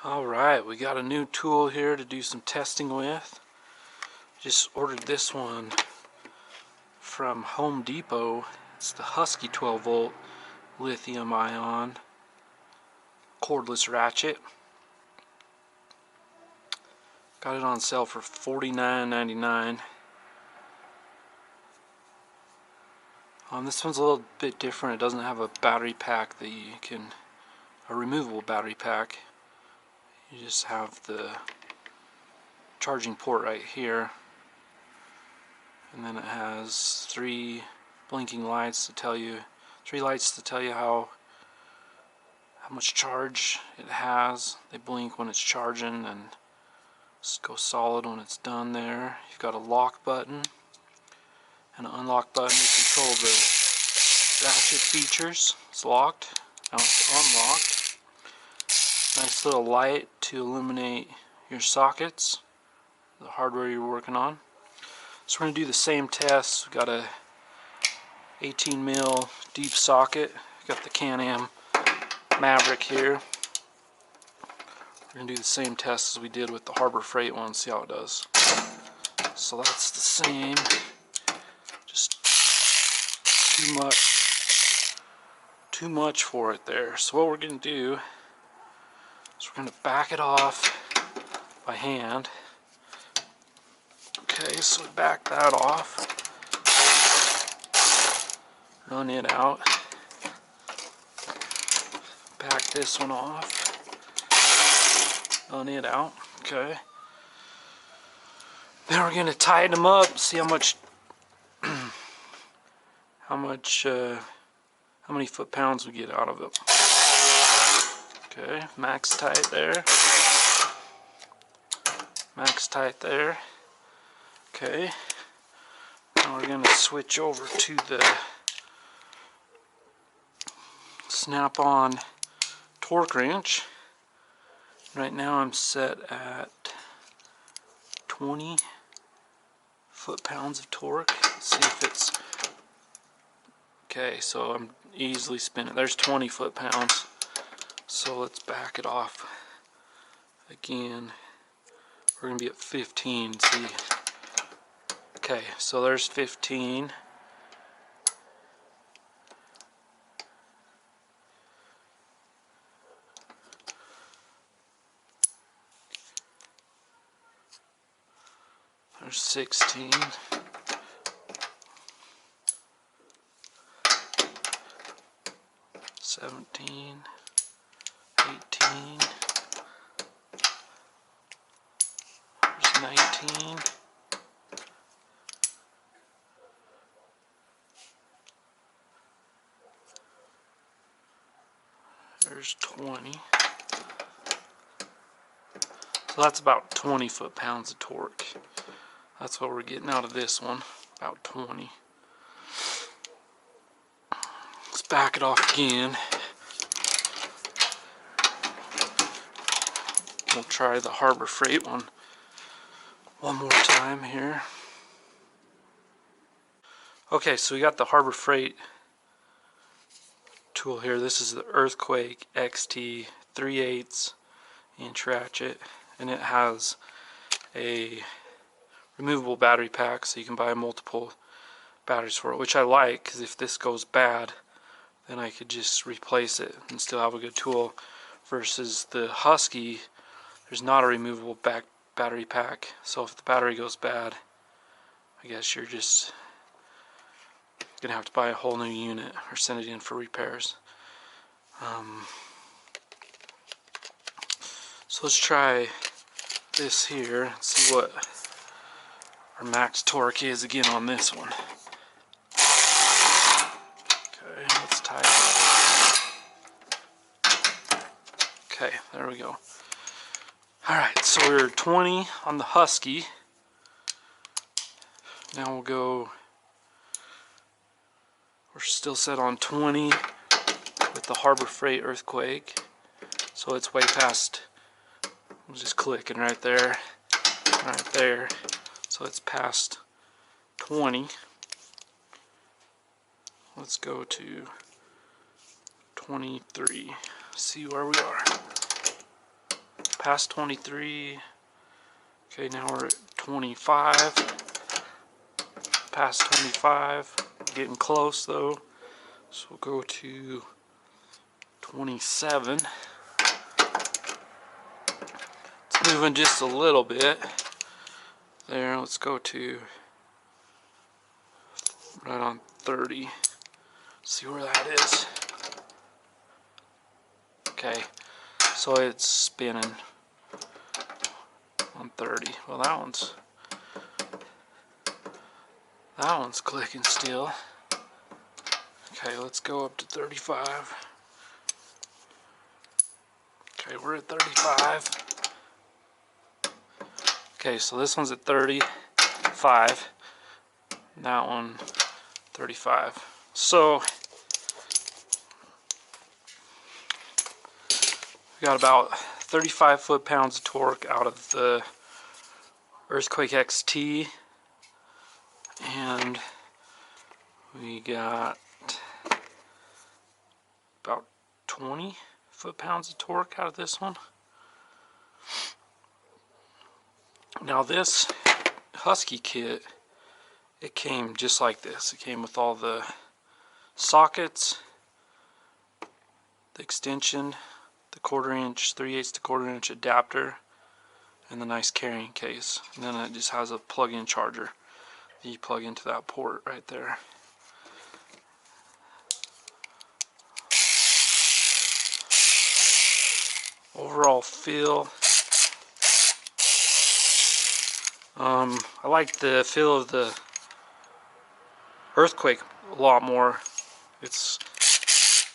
Alright, we got a new tool here to do some testing with. Just ordered this one from Home Depot. It's the Husky 12 volt lithium ion cordless ratchet. Got it on sale for $49.99. This one's a little bit different. It doesn't have a battery pack that you can, a removable battery pack. You just have the charging port right here, and then it has three lights to tell you how much charge it has. They blink when it's charging and go solid when it's done there. You've got a lock button and an unlock button to control the ratchet features. It's locked, now it's unlocked. Nice little light to illuminate your sockets, the hardware you're working on. So we're going to do the same test. We've got a 18mm deep socket. Got the Can-Am Maverick here. We're going to do the same test as we did with the Harbor Freight one, see how it does. So that's the same, just too much for it there. So what we're going to do is we're going to back it off by hand. Okay, so we back that off, run it out, back this one off, run it out. Okay, then we're going to tighten them up, see how many foot-pounds we get out of it. Okay, max tight there. Max tight there. Okay, now we're going to switch over to the snap-on torque wrench. Right now I'm set at 20 foot-pounds of torque. Let's see if it's okay. So I'm easily spinning. There's 20 foot-pounds. So let's back it off again. We're going to be at 15. See. Okay, so there's 15. There's 16. 17. 18. There's 19. There's 20. So that's about 20 foot-pounds of torque. That's what we're getting out of this one, about 20. Let's back it off again. We'll try the Harbor Freight one more time here. Okay, so we got the Harbor Freight tool here. This is the Earthquake XT 3/8 inch ratchet, and it has a removable battery pack, so you can buy multiple batteries for it, which I like, because if this goes bad, then I could just replace it and still have a good tool. Versus the Husky, there's not a removable battery pack, so if the battery goes bad, I guess you're just gonna have to buy a whole new unit or send it in for repairs. So let's try this here and see what our max torque is again on this one. Okay, let's tighten. Okay, there we go. Alright, so we're 20 on the Husky. Now we'll go, we're still set on 20 with the Harbor Freight Earthquake. So it's way past, I'm just clicking right there. Right there. So it's past 20. Let's go to 23. See where we are. past 23. Okay, now we're at 25. Past 25. Getting close though. So we'll go to 27. It's moving just a little bit. There, let's go to right on 30. See where that is. Okay, so it's spinning on 30. Well, that one's clicking still. Okay, let's go up to 35. Okay, we're at 35. Okay, so this one's at 35. That one, 35. So we got about 35 foot-pounds of torque out of the Earthquake XT, and we got about 20 foot-pounds of torque out of this one. Now this Husky kit, it came just like this. It came with all the sockets, the extension, the 1/4 inch, 3/8 to 1/4 inch adapter, and the nice carrying case. And then it just has a plug-in charger that you plug into that port right there. Overall feel, I like the feel of the Earthquake a lot more. It's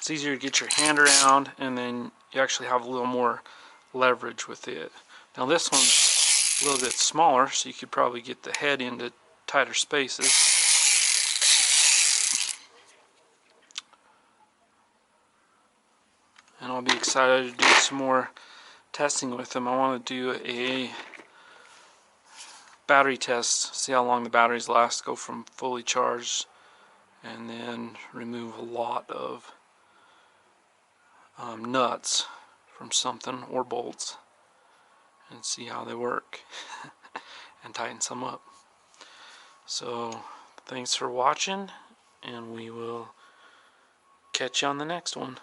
easier to get your hand around, and then you actually have a little more leverage with it. Now this one's a little bit smaller, so you could probably get the head into tighter spaces. And I'll be excited to do some more testing with them. I want to do a battery test, see how long the batteries last, go from fully charged, and then remove a lot of nuts from something, or bolts, and see how they work and tighten some up. So thanks for watching, and we will catch you on the next one.